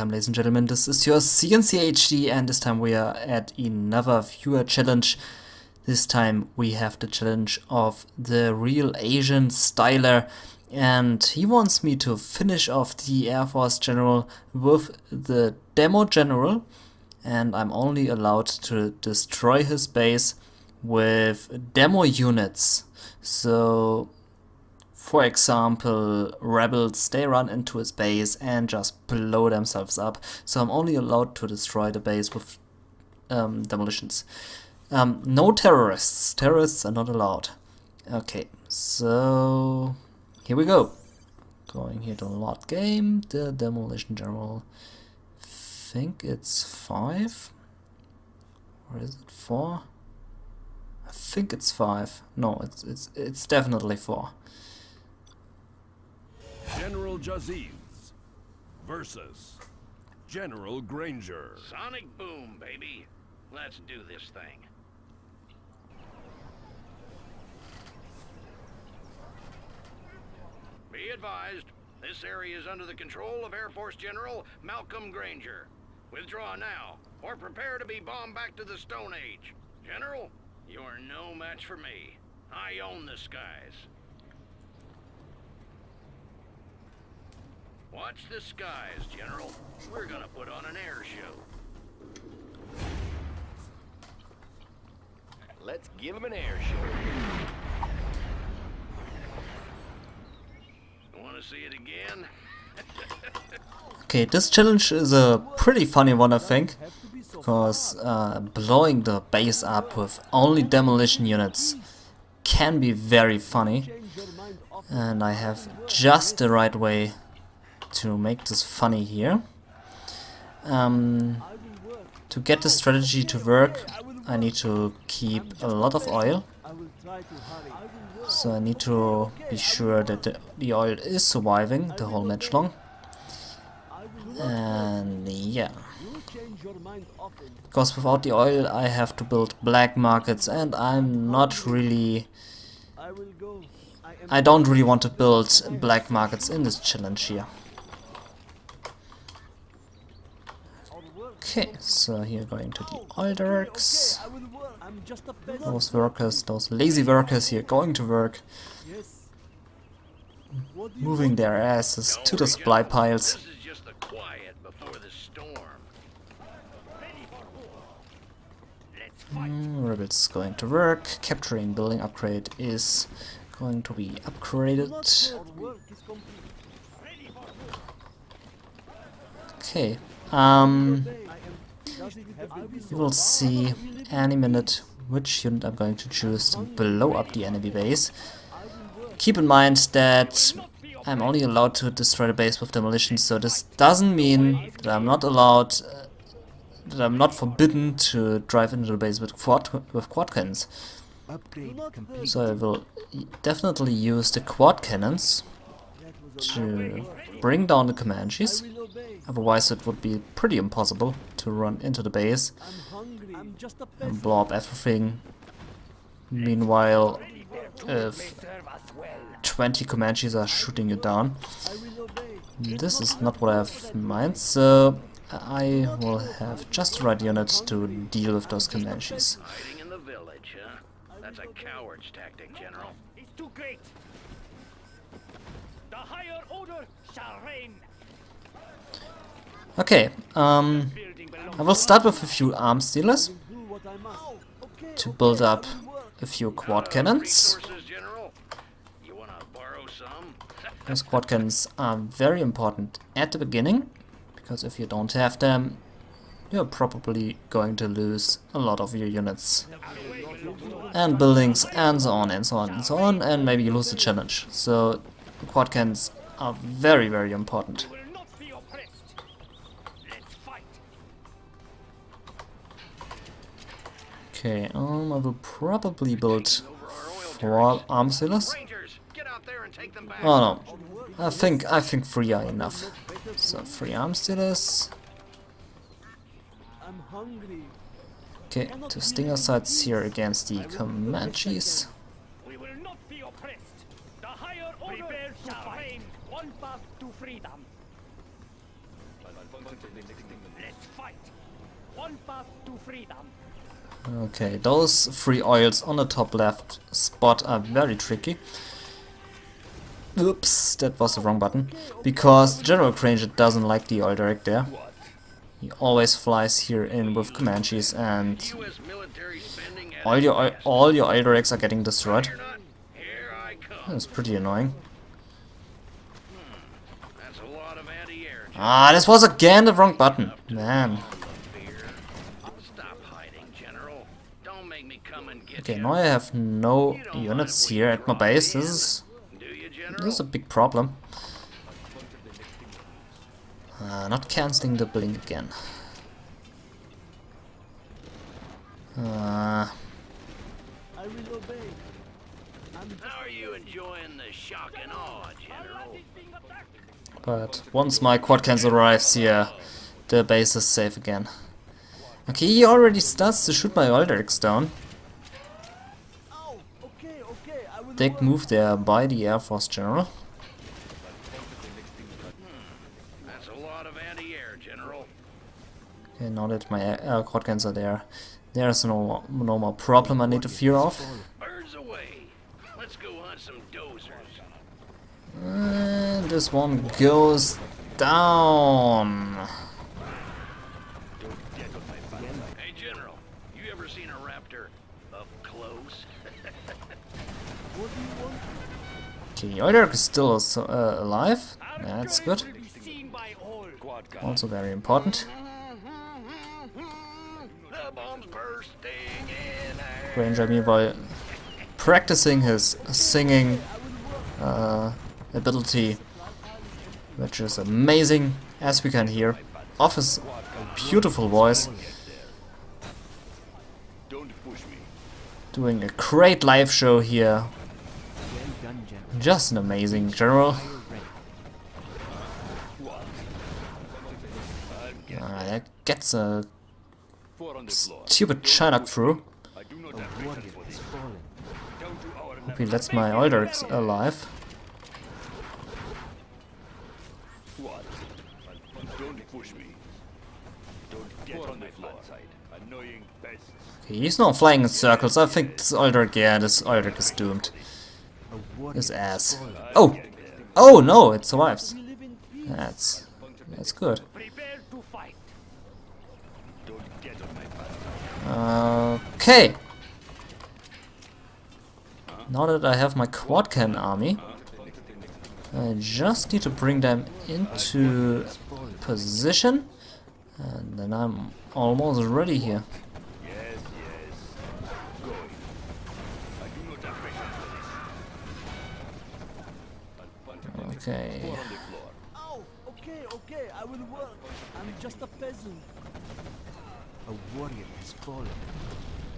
welcome ladies and gentlemen, this is your cncHD and this time we are at another viewer challenge. This time we have the challenge of Dareal AsianStylerr, and he wants me to finish off the Air Force General with the Demo General, and I'm only allowed to destroy his base with demo units. So for example, rebels, they run into his base and just blow themselves up. So I'm only allowed to destroy the base with demolitions. No terrorists. Terrorists are not allowed. Okay, so here we go. Going here to load game, the demolition general. Think it's 5. Or is it 4? I think it's 5. No, it's definitely 4. General Jaziz versus General Granger. Sonic boom, baby. Let's do this thing. Be advised, this area is under the control of Air Force General Malcolm Granger. Withdraw now, or prepare to be bombed back to the Stone Age. General, you are no match for me. I own the skies. Watch the skies, General. We're gonna put on an air show. Let's give him an air show. Want to see it again? Okay, this challenge is a pretty funny one, I think, because blowing the base up with only demolition units can be very funny, and I have just the right way to make this funny here. To get the strategy to work, I need to keep a lot of oil. So I need to be sure that the oil is surviving the whole match long. And yeah, because without the oil I have to build black markets, and I'm not really... I don't really want to build black markets in this challenge here. Okay, so here going to the oil derricks. Those workers, those lazy workers here going to work. Moving their asses to the supply piles. This is just the quiet before the storm. Rebels going to work. Capturing building upgrade is going to be upgraded. Okay, you will see any minute which unit I'm going to choose to blow up the enemy base. Keep in mind that I'm only allowed to destroy the base with demolition, so this doesn't mean that I'm not allowed, that I'm not forbidden to drive into the base with quad cannons. So I will definitely use the quad cannons to bring down the Comanches. Otherwise it would be pretty impossible to run into the base and blow up everything. Meanwhile, if 20 Comanches are shooting you down, this is not what I have in mind, so I will have just the right unit to deal with those Comanches. Hiding in the village, huh? That's a coward's tactic, General. It's too great. The higher order shall reign. Okay, I will start with a few arms dealers to build up a few quad cannons. You wanna borrow some? Those quad cannons are very important at the beginning, because if you don't have them, you're probably going to lose a lot of your units and buildings and so on and so on and so on, and maybe you lose the challenge. So the quad cannons are very, very important. Okay, I will probably build 4 arm sailors. Oh no, I think 3 are enough. So 3 arm sailors. Okay, 2 stinger sights here against the Comanches. We will not be oppressed. The higher order shall reign. One path to freedom. Let's fight. One path to freedom. Okay, those 3 oils on the top left spot are very tricky. Oops, that was the wrong button. Because General Granger doesn't like the oil direct there. He always flies here in with Comanches and U.S. military spending at all your oil directs are getting destroyed. You're not. Here I come. That's pretty annoying. That's a lot of anti-air. Ah, this was again the wrong button. Man. Stop hiding, General. Don't make me come and get Okay, you. now I have no units here at my base. This Do you, General? is a big problem. Not cancelling the blink again. How are you enjoying the shock and awe, General? But once my quad cancel arrives here, the base is safe again. Okay, he already starts to shoot my oil directs down. Big move there by the Air Force General. That's a lot of anti-air, General. Okay, now that my quad cans are there, there's no more problem I need to fear of. Birds away. Let's go hunt some dozers. And this one goes down. Hey, General. You ever seen a raptor up close? Okay, Oilerk is still alive. That's good. Will be seen by all. Also very important. The bomb's bursting in air. Granger, meanwhile, practicing his singing ability, which is amazing, as we can hear, off his beautiful voice. Doing a great live show here. Just an amazing general. That gets a stupid Chinook through. Hope he lets my Alders alive. Okay, he's not flying in circles. I think this Alderic, yeah, this Alderic is doomed. His ass. Oh! Oh no, it survives. That's good. Prepare to fight. Okay. Now that I have my quad cannon army, I just need to bring them into position, and then I'm almost ready here. Okay. Oh, okay, I will work. I'm just a peasant. A warrior has fallen.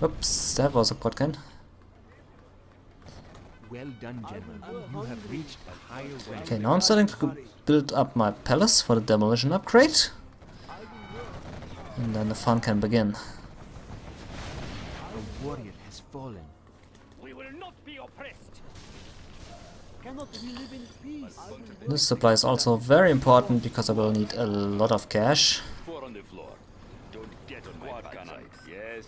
Oops, that was a quad cannon. Well done, General. You have reached a higher rank. Okay, now I'm starting to build up my palace for the demolition upgrade. And then the fun can begin. A warrior has fallen. We will not be oppressed. Cannot we live in peace? This supply is also very important because I will need a lot of cash. On the floor. Don't get on my backside. Yes,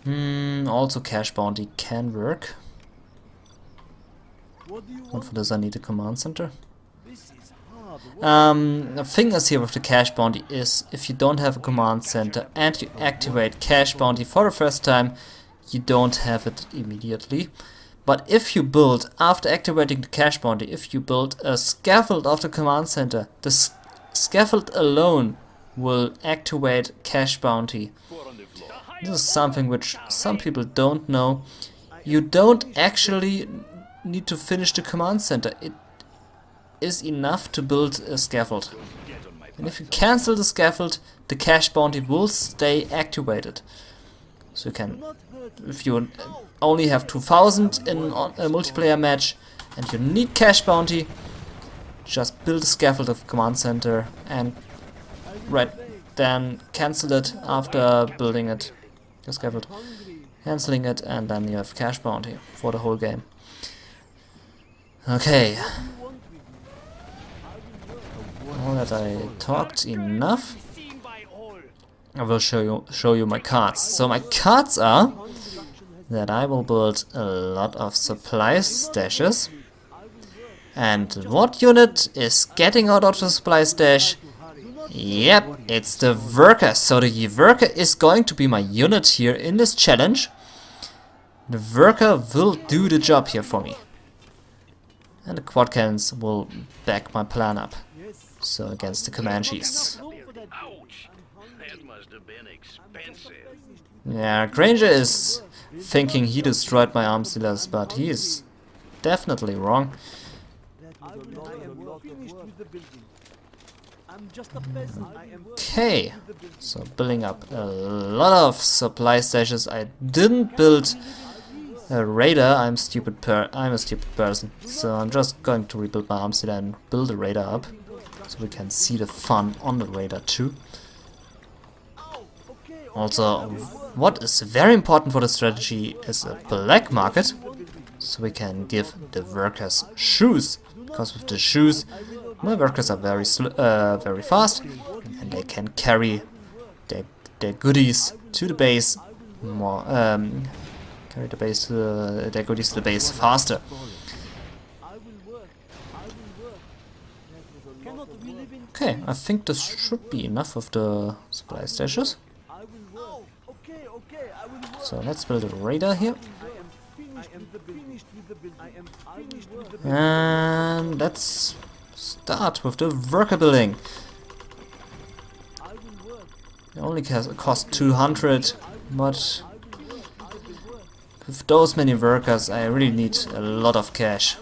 yes. Also cash bounty can work. What do you But want? for this I need a command center. This is hard. The thing is here with the cash bounty is if you don't have a command center and you activate cash bounty for the first time, you don't have it immediately. But if you build, after activating the cash bounty, if you build a scaffold of the command center, the scaffold alone will activate cash bounty. This is something which some people don't know. You don't actually need to finish the command center. It is enough to build a scaffold. And if you cancel the scaffold, the cash bounty will stay activated. So you can, if you only have 2000 in a multiplayer match and you need cash bounty, just build a scaffold of command center and then cancel it after building it. The scaffold, canceling it, and then you have cash bounty for the whole game. Okay. that I talked enough. Seen by all. I will show you my cards. So my cards are that I will build a lot of supply stashes. And what unit is getting out of the supply stash? Yep, it's the worker. So the worker is going to be my unit here in this challenge. The worker will do the job here for me. And the quad cannons will back my plan up. So against the Comanches. Ouch! That must have been expensive. Yeah, Granger is thinking he destroyed my arms dealers, but he is definitely wrong. I am finished with the building. I'm just a peasant. I am Okay, so building up a lot of supply stashes. I didn't build a radar. I'm a stupid person. So I'm just going to rebuild my arms dealer and build a radar up, so we can see the fun on the radar too. Also, what is very important for the strategy is a black market, so we can give the workers shoes. Because with the shoes, my workers are very fast, and they can carry their goodies to the base more. Carry the base to their goodies to the base faster. Okay, I think this should be enough of the supply stashes. So let's build a radar here. And let's start with the worker building. It only cost 200, but with those many workers I really need a lot of cash.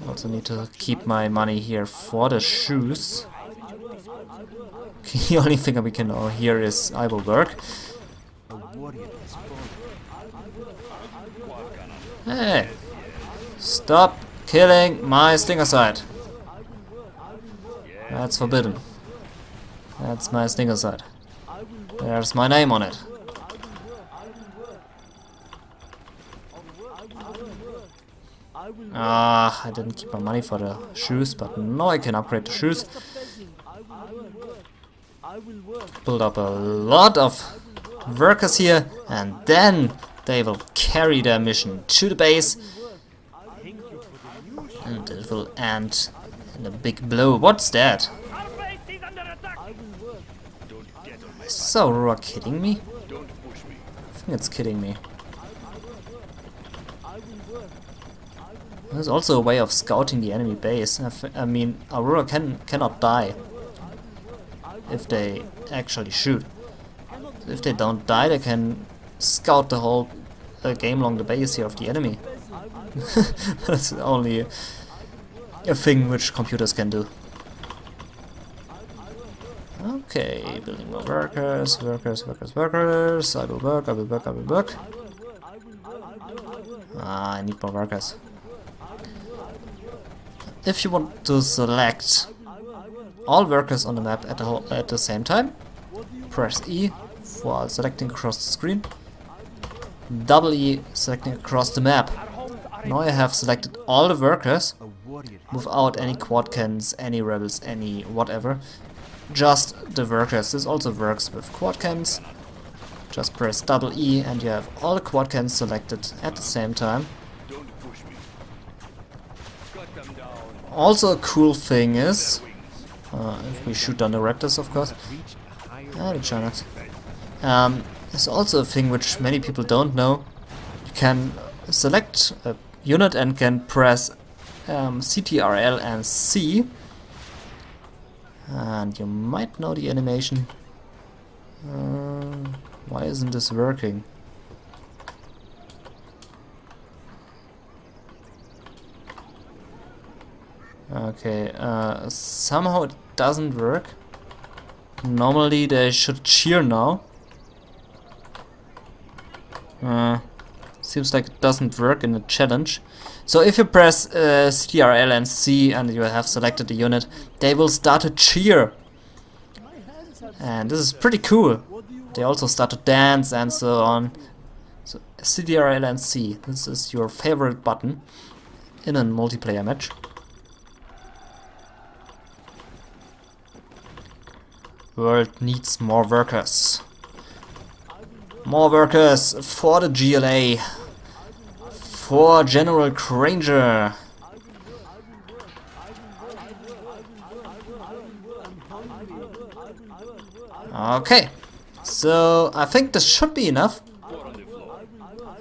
Also need to keep my money here for the shoes. The only thing we can know here is I will work. Hey! Stop killing my stinger side. That's forbidden. That's my stinger side. There's my name on it. Ah, I didn't keep my money for the shoes, but now I can upgrade the shoes. Build up a lot of workers here, and then they will carry their mission to the base, and it will end in a big blow. What's that? Our base is under attack. Is this Aurora kidding me? I think it's kidding me. There's also a way of scouting the enemy base. I mean, Aurora cannot die if they actually shoot. If they don't die, they can scout the whole game along the base here of the enemy. That's only a thing which computers can do. Okay, building more workers. I will work. Ah, I need more workers. If you want to select all workers on the map at the same time, press E for selecting across the screen, double E selecting across the map. Now I have selected all the workers without any quad cannons, any rebels, any whatever. Just the workers. This also works with quad cannons. Just press double E and you have all the quad cannons selected at the same time. Also a cool thing is, if we shoot down the raptors, of course, the Giants. There's also a thing which many people don't know. You can select a unit and can press CTRL and C, and you might know the animation. Why isn't this working? Okay, somehow it doesn't work. Normally they should cheer now. Seems like it doesn't work in the challenge. So if you press CTRL and C and you have selected the unit, they will start to cheer. And this is pretty cool. They also start to dance and so on. So CTRL and C, this is your favorite button in a multiplayer match. World needs more workers. More workers for the GLA. For General Granger. Okay. So I think this should be enough.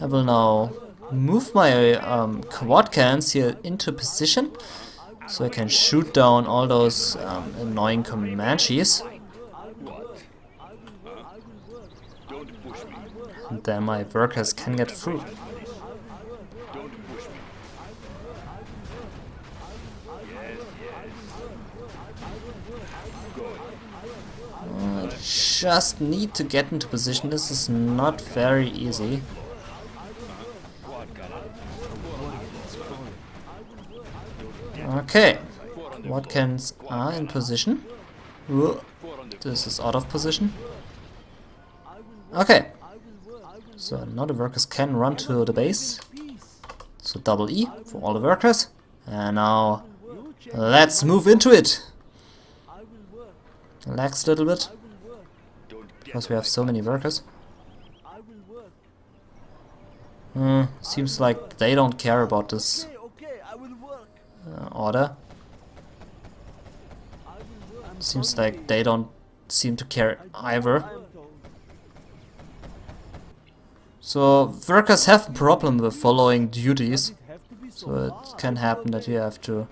I will now move my quad cannons here into position, so I can shoot down all those annoying Comanches. And then my workers can get through. I just need to get into position. This is not very easy. Okay, quad cannons are in position. Whoa. This is out of position. Okay, so now the workers can run to the base. So double E for all the workers. And now let's move into it. Relax a little bit, because we have so many workers. Seems like they don't care about this order. Seems like they don't seem to care either. So workers have a problem with following duties, so it can happen that you have to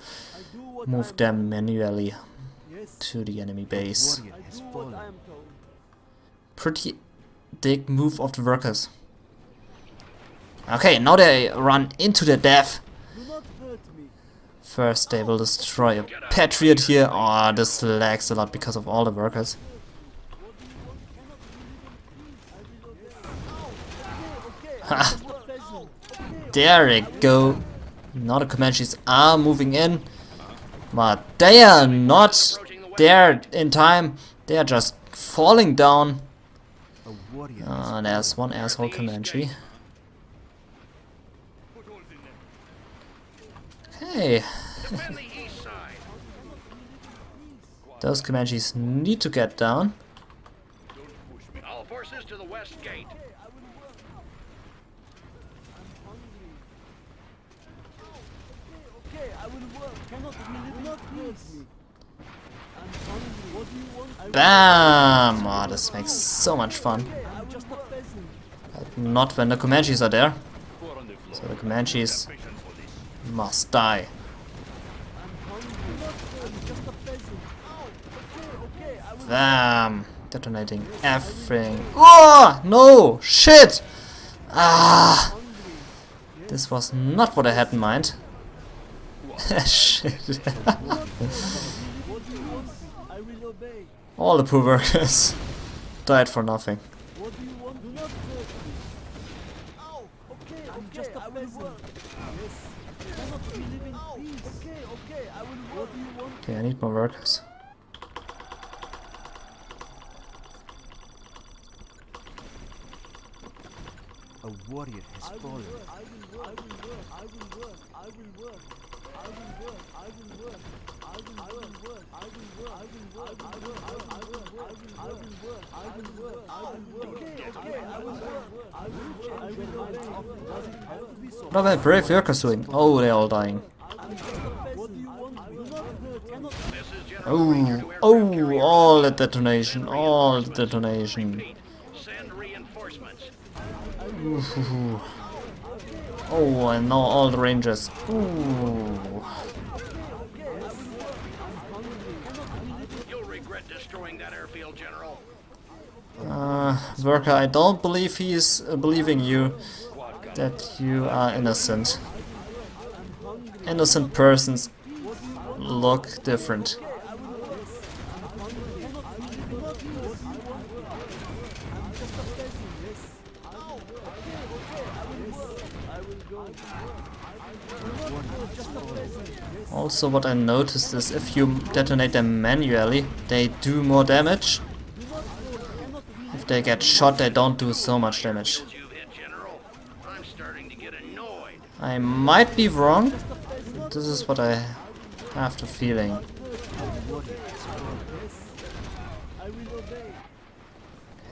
move them manually to the enemy base. Pretty big move of the workers. Okay, now they run into their death. First they will destroy a Patriot here. Oh, this lags a lot because of all the workers. Ha! There they go. Now the Comanches are moving in, but they are not there in time. They are just falling down. There's one asshole Comanche. Okay. Those Comanches need to get down. All forces to the west gate. Bam! Oh, this makes so much fun. But not when the Comanches are there. So the Comanches must die. Bam! Detonating everything. Oh! No! Shit! Ah! This was not what I had in mind. Shit. All the poor workers died for nothing. Okay, I need more workers. A warrior has fallen. What are my brave workers doing? Oh, they're all dying. Oh, oh, all the detonation, all the detonation. Send reinforcements. Ooh. Oh, and now all the rangers. Ooh. You'll regret destroying that airfield, General. Worker, I don't believe he is believing you that you are innocent. Innocent persons look different. Also, what I noticed is if you detonate them manually, they do more damage. If they get shot, they don't do so much damage. You've hit, General. I'm starting to get annoyed. I might be wrong. This is what I have the feeling. I will obey.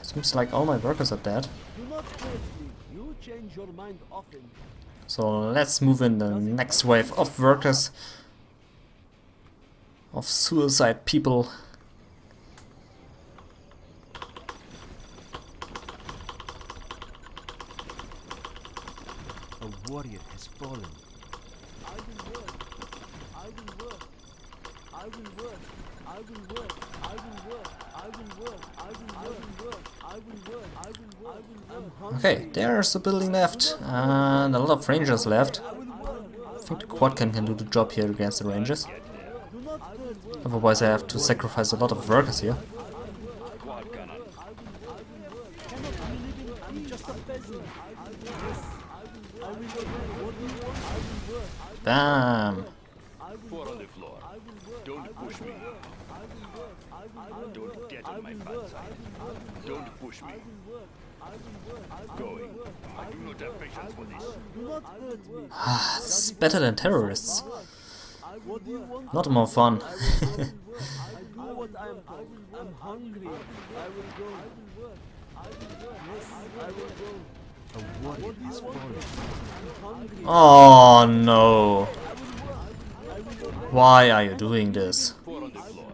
Seems like all my workers are dead. Do not hurt me. You change your mind often. So let's move in the next wave of workers. Of suicide people. A warrior has fallen. I will work. I will work. I will work. I will work. I will work. I will work. I will work. I will work. I will work. I will work. Okay, there's a building left and a lot of rangers left. I think the quad can do the job here against the rangers. Otherwise I have to sacrifice a lot of workers here. Quad cannon. I'm just a peasant. I will obey. What do you want? I will work. Bam! Four on the floor. Don't push me. Don't get on my bad side. Don't push me. Going. I do not have patience for this. Do not hurt me. This is better than terrorists. What do you want? Not more fun. I do what I'm hungry. I will go. Yes, I will go. A warrior is fallen. I'm hungry. Oh no! Why are you doing this? Four on the floor.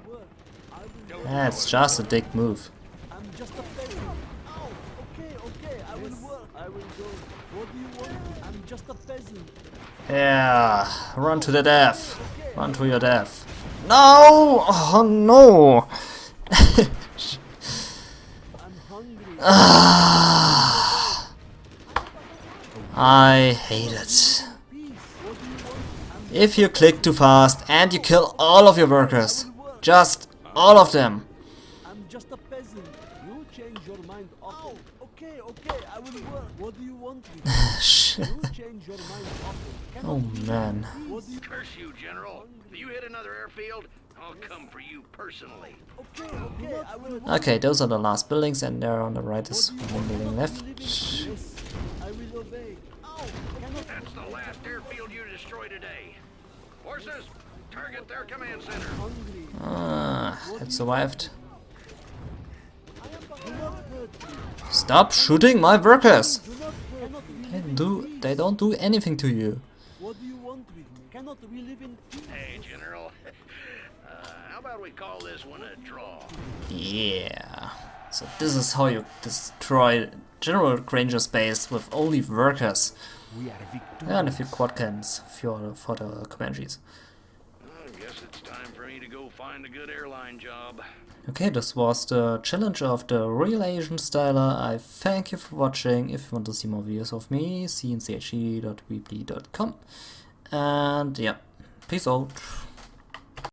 That's just a dick move. I'm just a peasant. Ow! Okay, I will work. I will go. What do you want? I'm just a peasant. Yeah, run to the death. Run to your death. No! Oh no! I'm hungry. I hate it. If you click too fast and you kill all of your workers, just all of them. I'm just a peasant. You change your mind often. Okay, I will work. What do you want me? You change your mind often. Oh man. Curse you, General. If you hit another airfield, I'll come for you personally. Okay, I will work. Okay, those are the last buildings and there on the right is one building left. Yes, I will obey. Ow! That's the last airfield you destroy today. Forces, target their command center. Hungry. It survived. Do not hurt me. Stop shooting my workers! Do not hurt me. They don't do anything to you. What do you want with me? Cannot we live in peace? Hey, General. How about we call this one a draw? Yeah. So this is how you destroy General Granger space with only workers. We are victorious. And a few quad cannons for the Comanches. I guess it's time for me to go find a good airline job. Okay, this was the challenge of the Real AsianStylerr. I thank you for watching. If you want to see more videos of me, cncHD.weebly.com. And yeah, peace out.